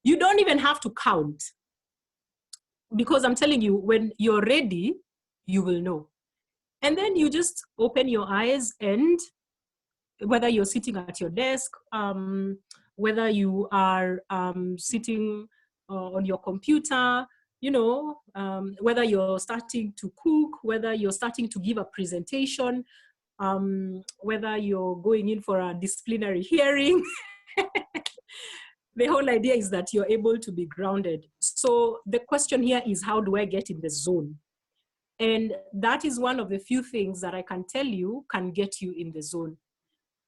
You don't even have to count, because I'm telling you, when you're ready, you will know. And then you just open your eyes, and whether you're sitting at your desk, whether you are sitting on your computer, whether you're starting to cook, whether you're starting to give a presentation, whether you're going in for a disciplinary hearing. The whole idea is that you're able to be grounded. So the question here is, how do I get in the zone? And that is one of the few things that I can tell you can get you in the zone.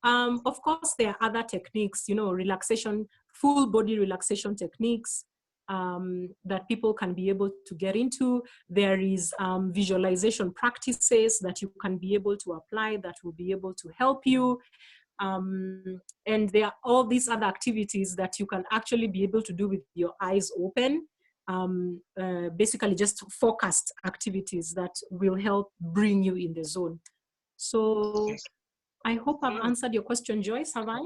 Of course, there are other techniques, relaxation, full body relaxation techniques that people can be able to get into. There is visualization practices that you can be able to apply that will be able to help you. And there are all these other activities that you can actually be able to do with your eyes open. Basically just focused activities that will help bring you in the zone. So I hope I've answered your question, Joyce, have I?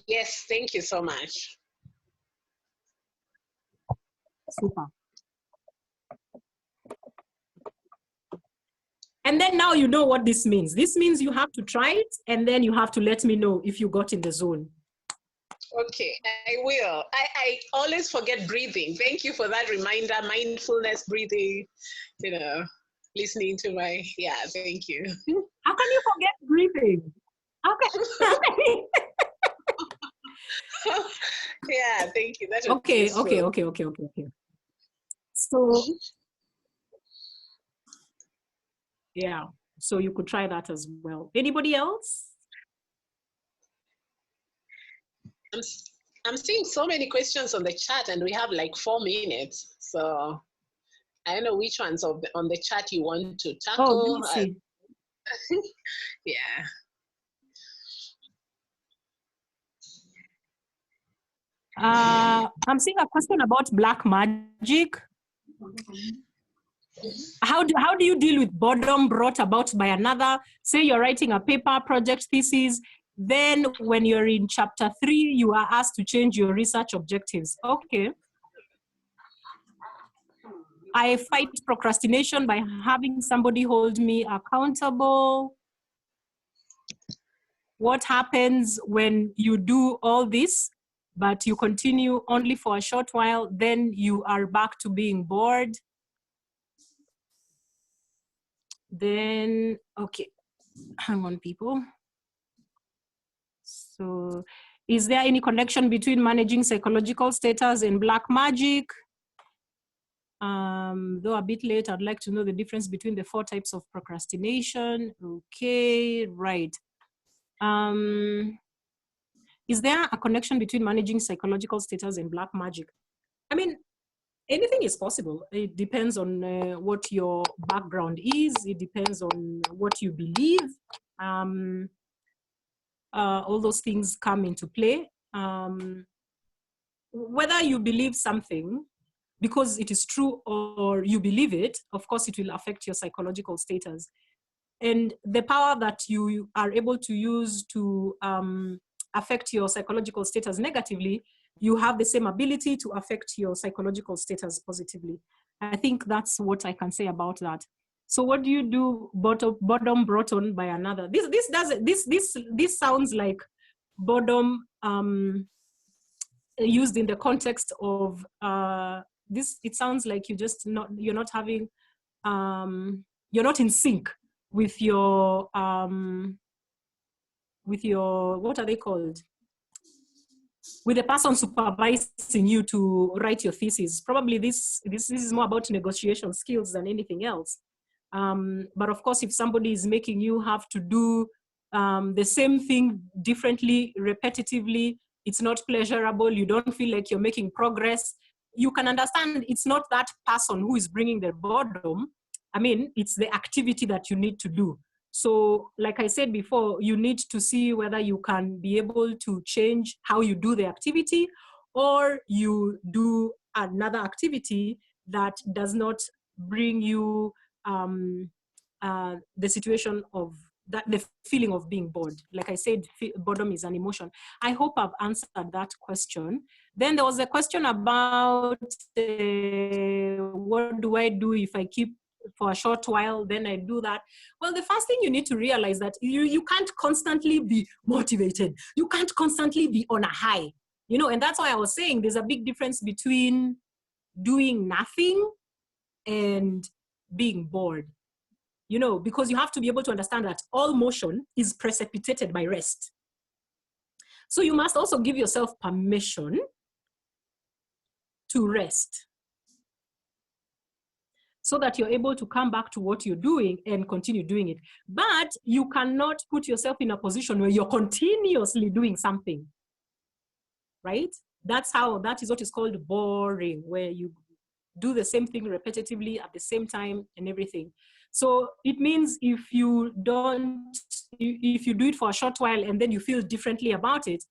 Yes, thank you so much. Super. And then now you know what this means. This means you have to try it, and then you have to let me know if you got in the zone. Okay, I will. I always forget breathing. Thank you for that reminder, mindfulness breathing, listening to my, thank you. How can you forget breathing? Okay. Yeah, thank you. That Okay. So, yeah, so you could try that as well. Anybody else? I'm seeing so many questions on the chat, and we have like 4 minutes. So I don't know which ones on the chat you want to tackle. Oh, let me see. Yeah. I'm seeing a question about black magic. How do you deal with boredom brought about by another? Say you're writing a paper, project, thesis, then when you're in chapter 3, you are asked to change your research objectives. Okay. I fight procrastination by having somebody hold me accountable. What happens when you do all this, but you continue only for a short while, then you are back to being bored? Then, okay, hang on, people. So, is there any connection between managing psychological status and black magic? Though a bit late, I'd like to know the difference between the 4 types of procrastination. Okay, right. Is there a connection between managing psychological status and black magic? I mean, Anything is possible. It depends on what your background is. It depends on what you believe. All those things come into play. Whether you believe something because it is true or you believe it, of course, it will affect your psychological status. And the power that you are able to use to affect your psychological status negatively, you have the same ability to affect your psychological status positively. I think that's what I can say about that. So what do you do boredom brought on by another? This sounds like boredom used in the context of this. It sounds like you're not having you're not in sync with your what are they called? With the person supervising you to write your thesis. Probably this is more about negotiation skills than anything else. But of course, if somebody is making you have to do the same thing differently, repetitively, it's not pleasurable, you don't feel like you're making progress, you can understand it's not that person who is bringing the boredom. I mean, it's the activity that you need to do. So like I said before, you need to see whether you can be able to change how you do the activity, or you do another activity that does not bring you the situation of that, the feeling of being bored. Like I said, boredom is an emotion. I hope I've answered that question. Then there was a question about what do I do if I keep for a short while, then I do that. Well, the first thing you need to realize that you can't constantly be motivated. You can't constantly be on a high, you know, and that's why I was saying there's a big difference between doing nothing and being bored, you know, because you have to be able to understand that all motion is precipitated by rest. So you must also give yourself permission to rest, so that you're able to come back to what you're doing and continue doing it. But you cannot put yourself in a position where you're continuously doing something, right? That is what is called boring, where you do the same thing repetitively at the same time and everything. So it means if you do it for a short while and then you feel differently about it,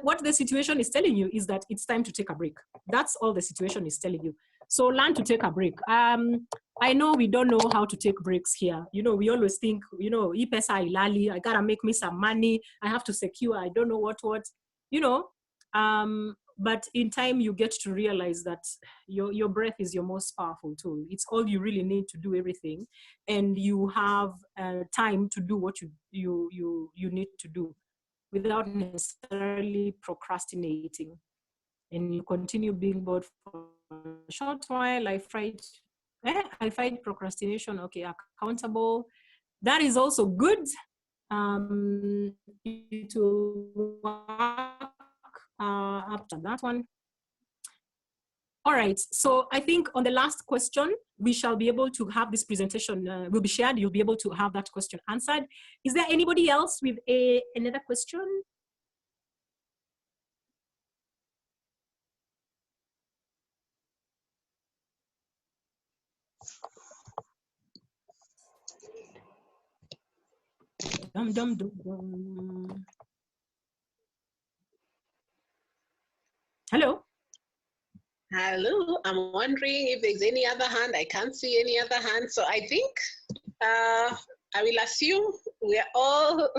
what the situation is telling you is that it's time to take a break. That's all the situation is telling you. So learn to take a break. I know we don't know how to take breaks here. You know, we always think, you know, I gotta make me some money. I have to secure, I don't know what, you know. But in time you get to realize that your breath is your most powerful tool. It's all you really need to do everything. And you have time to do what you need to do without necessarily procrastinating. And you continue being bored for a short while. I find procrastination, okay, accountable. That is also good. It will work after that one. All right, so I think on the last question, we shall be able to have this presentation will be shared. You'll be able to have that question answered. Is there anybody else with another question? Dum, dum, dum, dum. Hello. Hello, I'm wondering if there's any other hand. I can't see any other hand. So I think I will assume we are all,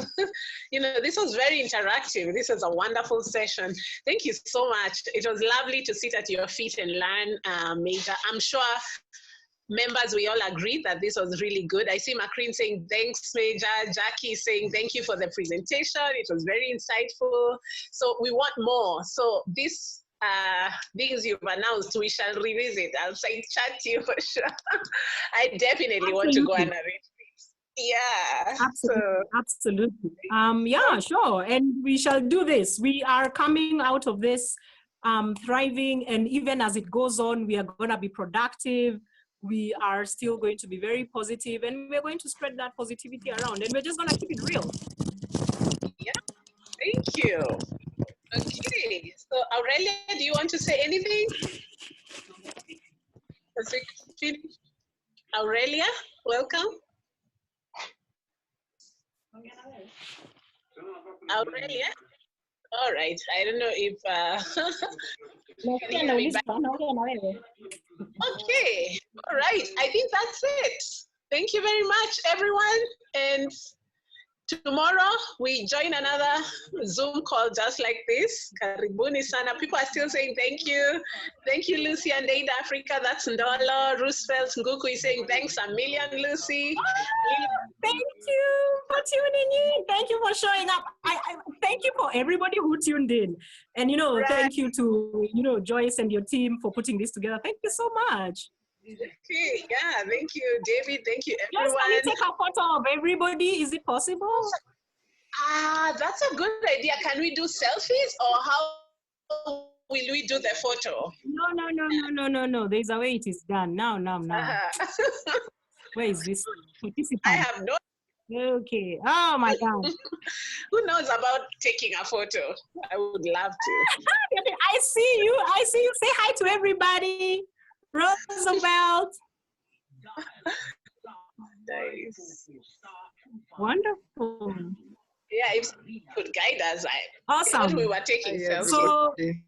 you know, this was very interactive. This was a wonderful session. Thank you so much. It was lovely to sit at your feet and learn, Major. I'm sure members, we all agreed that this was really good. I see Macreen saying, thanks, Major. Jackie saying, thank you for the presentation. It was very insightful. So we want more. So this things you've announced, we shall revisit. I'll say chat to you for sure. I definitely want to go on a retreat. Yeah. Absolutely. Yeah, sure. And we shall do this. We are coming out of this thriving, and even as it goes on, we are going to be productive. We are still going to be very positive, and we're going to spread that positivity around, and we're just going to keep it real. Yeah. Thank you. Okay. So Aurelia, do you want to say anything? As we finish. Aurelia, welcome. Aurelia? All right. I don't know if can you hear me back? Okay. All right. I think that's it. Thank you very much, everyone. And tomorrow we join another Zoom call just like this. Karibuni sana. People are still saying thank you. Thank you, Lucy and Eider Africa. That's Ndolo. Roosevelt Nguku is saying thanks a million, Lucy. Thank you for tuning in. Thank you for showing up. I thank you for everybody who tuned in. And, thank you to, Joyce and your team for putting this together. Thank you so much. Okay, yeah, thank you, David. Thank you, everyone. Yes, can we take a photo of everybody? Is it possible? That's a good idea. Can we do selfies, or how will we do the photo? No. There's a way it is done. Now. Where is this participant? I have no. Okay. Oh my God. Who knows about taking a photo? I would love to. I see you. Say hi to everybody. Roosevelt. Nice. Wonderful. Yeah, if you could guide us, awesome. What we were taking selfies.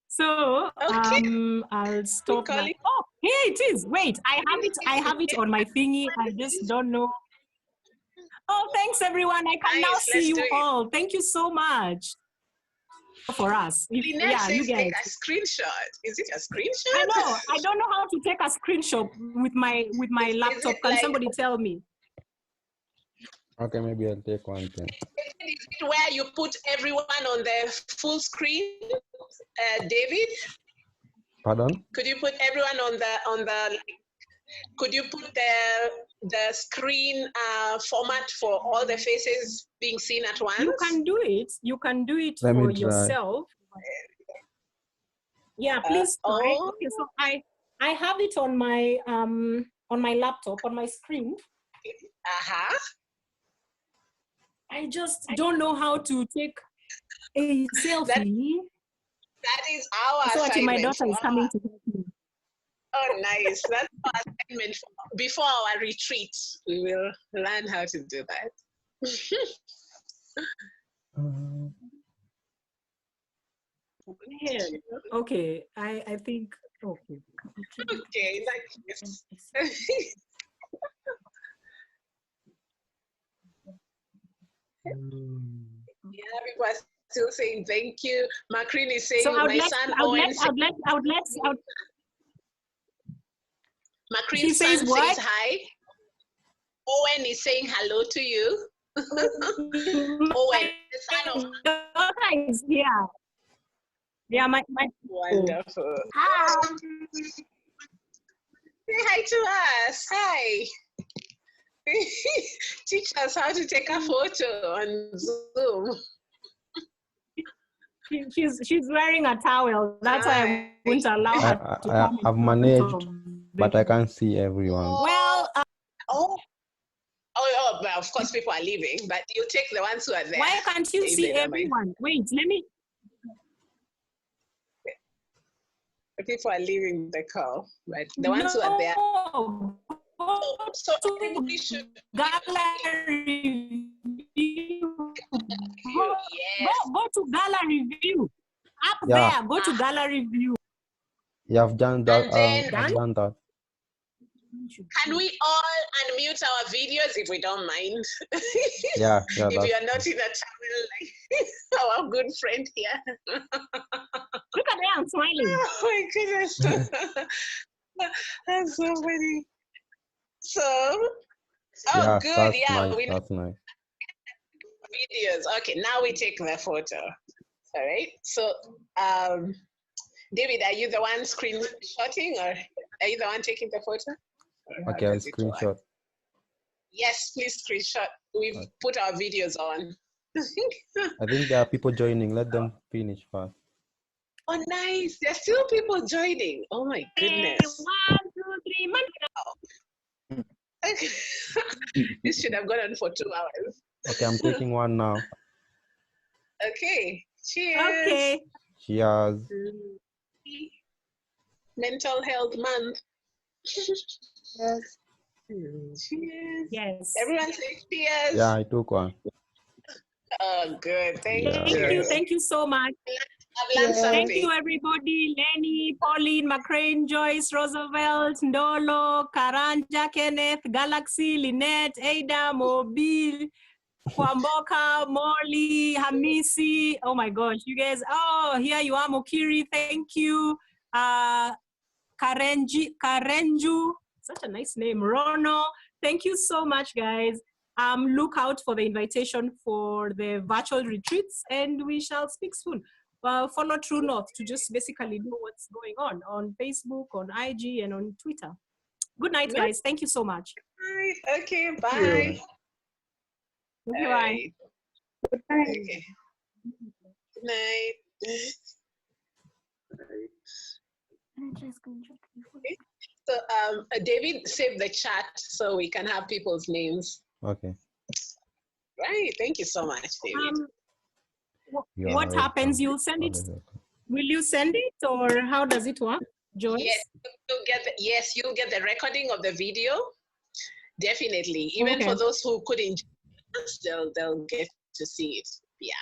So okay. I'll stop. Oh, here it is. Wait, I have it on my thingy. I just don't know. Oh, thanks everyone. I can now see you all. Thank you so much for us. You guys. Take a screenshot. Is it a screenshot? I know. I don't know how to take a screenshot with my laptop. Can somebody tell me? Okay, maybe I'll take one thing. Is it where you put everyone on the full screen, David? Pardon? Could you put everyone on the? Could you put the screen format for all the faces being seen at once? You can do it. You can do it Let for me try. yourself. Yeah, please try. Okay, so I have it on my laptop, on my screen. I just don't know how to take a selfie. That is our assignment. So my daughter is coming to help me. Oh, nice. That's our assignment. Before our retreat, we will learn how to do that. Okay, I think, okay. Okay, that's yeah, people are still saying thank you. Macrin is saying Macrin says hi. Owen is saying hello to you. Owen, the son of is here. Yeah, my wonderful. Hi. Say hi to us. Hi. Teach us how to take a photo on Zoom. She's wearing a towel. That's why I won't allow her to come. I've managed, but I can't see everyone. Well, but of course people are leaving, but you take the ones who are there. Why can't you see everyone? Wait, let me. The people are leaving the call, but the ones who are there. So everybody should gallery view. Yes. Go to gallery view. Up there, go to gallery view. You have done that. I've done that. Can we all unmute our videos if we don't mind? Yeah. If you are not in a channel like our good friend here. Look at me, I'm smiling. Oh my goodness. That's so funny. So, good. That's Yeah, nice. we know That's nice. videos. Okay, now we take the photo. All right. So, David, are you the one screenshotting, or are you the one taking the photo? Okay, I'll screenshot. Yes, please screenshot. We've put our videos on. I think there are people joining. Let them finish first. Oh, nice. There's still people joining. Oh, my goodness. 1, 2, 3, Okay. This should have gone on for 2 hours. Okay, I'm taking one now. Okay. Cheers. Okay. Cheers. Mental Health Month. Cheers. Yes. Everyone say cheers. Yeah, I took one. Oh, good. Thank Yeah. you. Thank you so much. I've learned something. Thank you, everybody. Lenny, Pauline, McCrane, Joyce, Roosevelt, Ndolo, Karanja, Kenneth, Galaxy, Lynette, Ada, Mobile, Kwamboka, Molly, Hamisi. Oh my gosh, you guys. Oh, here you are, Mukiri. Thank you. Karenju. Such a nice name. Rono. Thank you so much, guys. Look out for the invitation for the virtual retreats, and we shall speak soon. Follow True North to just basically know what's going on Facebook, on IG, and on Twitter. Good night, guys. Thank you so much. Okay, bye. Bye. Okay. Good night. Okay. So David, save the chat so we can have people's names. Okay. Right. Thank you so much, David. What happens? You'll send it. Will you send it, or how does it work, Joyce? Yes, you'll get the recording of the video. Definitely. Even for those who couldn't, they'll get to see it. Yeah.